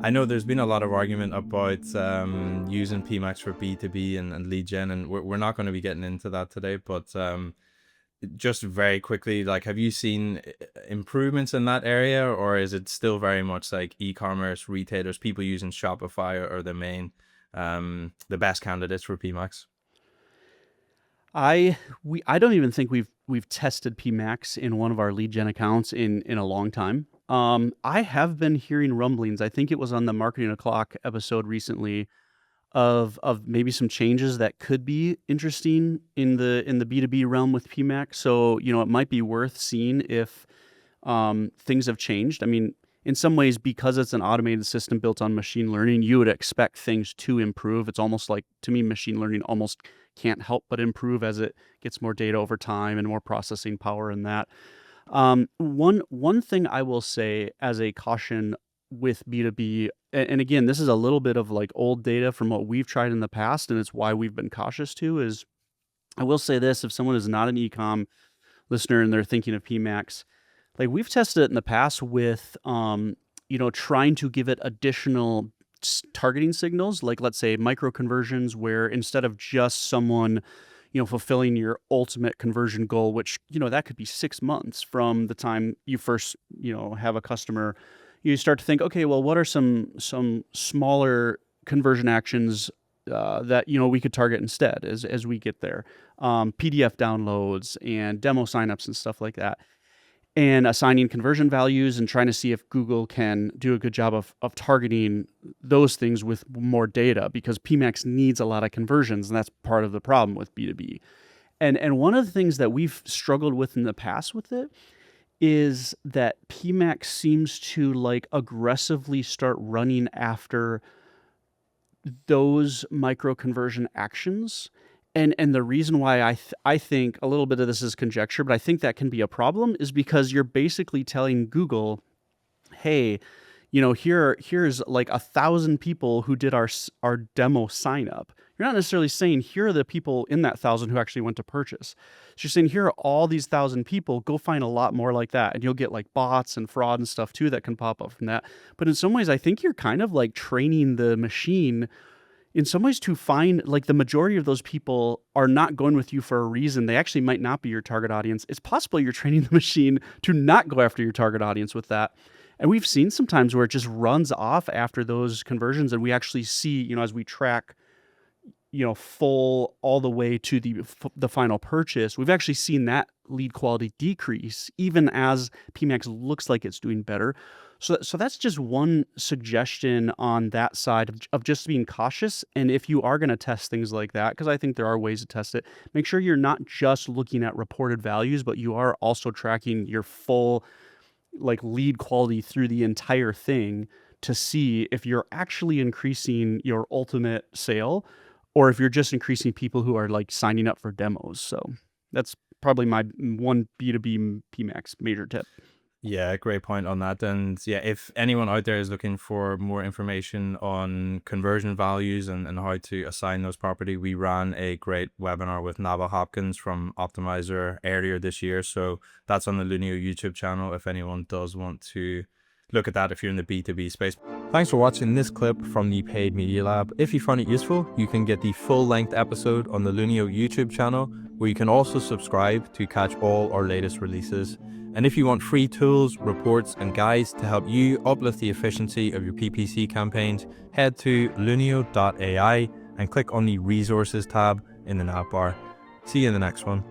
I know there's been a lot of argument about using PMax for B2B and lead gen, and we're not going to be getting into that today, but just very quickly, like, have you seen improvements in that area, or is it still very much like e-commerce retailers, people using Shopify are the main, the best candidates for PMax? I don't even think we've tested PMax in one of our lead gen accounts in a long time. I have been hearing rumblings. I think it was on the Marketing O'Clock episode recently of maybe some changes that could be interesting in the B2B realm with PMax. So, it might be worth seeing if things have changed. I mean, in some ways, because it's an automated system built on machine learning, you would expect things to improve. It's almost like, to me, machine learning almost can't help but improve as it gets more data over time and more processing power and that. One thing I will say as a caution with B2B, and again, this is a little bit of like old data from what we've tried in the past, and it's why we've been cautious too, is I will say this: if someone is not an ecom listener and they're thinking of PMax, like we've tested it in the past with, trying to give it additional targeting signals, like let's say micro conversions, where instead of just someone, fulfilling your ultimate conversion goal, which, that could be 6 months from the time you first, have a customer, you start to think, okay, well, what are some smaller conversion actions that we could target instead as we get there, PDF downloads and demo signups and stuff like that, and assigning conversion values and trying to see if Google can do a good job of targeting those things with more data, because PMax needs a lot of conversions, and that's part of the problem with B2B. And one of the things that we've struggled with in the past with it is that PMax seems to like aggressively start running after those micro conversion actions. And the reason why I think a little bit of this is conjecture, but I think that can be a problem, is because you're basically telling Google, hey, here's like 1,000 people who did our demo sign up. You're not necessarily saying here are the people in that 1,000 who actually went to purchase. So you're saying here are all these 1,000 people. Go find a lot more like that, and you'll get like bots and fraud and stuff too that can pop up from that. But in some ways, I think you're kind of like training the machine in some ways to find, like, the majority of those people are not going with you for a reason. They actually might not be your target audience. It's possible you're training the machine to not go after your target audience with that. And we've seen sometimes where it just runs off after those conversions, and we actually see, as we track, full all the way to the final purchase, we've actually seen that lead quality decrease, even as PMax looks like it's doing better. So that's just one suggestion on that side of just being cautious. And if you are going to test things like that, because I think there are ways to test it, make sure you're not just looking at reported values, but you are also tracking your full like lead quality through the entire thing to see if you're actually increasing your ultimate sale, or if you're just increasing people who are like signing up for demos. So that's probably my one B2B PMax major tip. Yeah, great point on that. And yeah, if anyone out there is looking for more information on conversion values and how to assign those properly, we ran a great webinar with Nava Hopkins from Optimizer earlier this year. So that's on the Lunio YouTube channel if anyone does want to look at that if you're in the B2B space. Thanks for watching this clip from the Paid Media Lab. If you found it useful, you can get the full-length episode on the Lunio YouTube channel, where you can also subscribe to catch all our latest releases. And if you want free tools, reports, and guides to help you uplift the efficiency of your PPC campaigns, head to lunio.ai and click on the Resources tab in the nav bar. See you in the next one.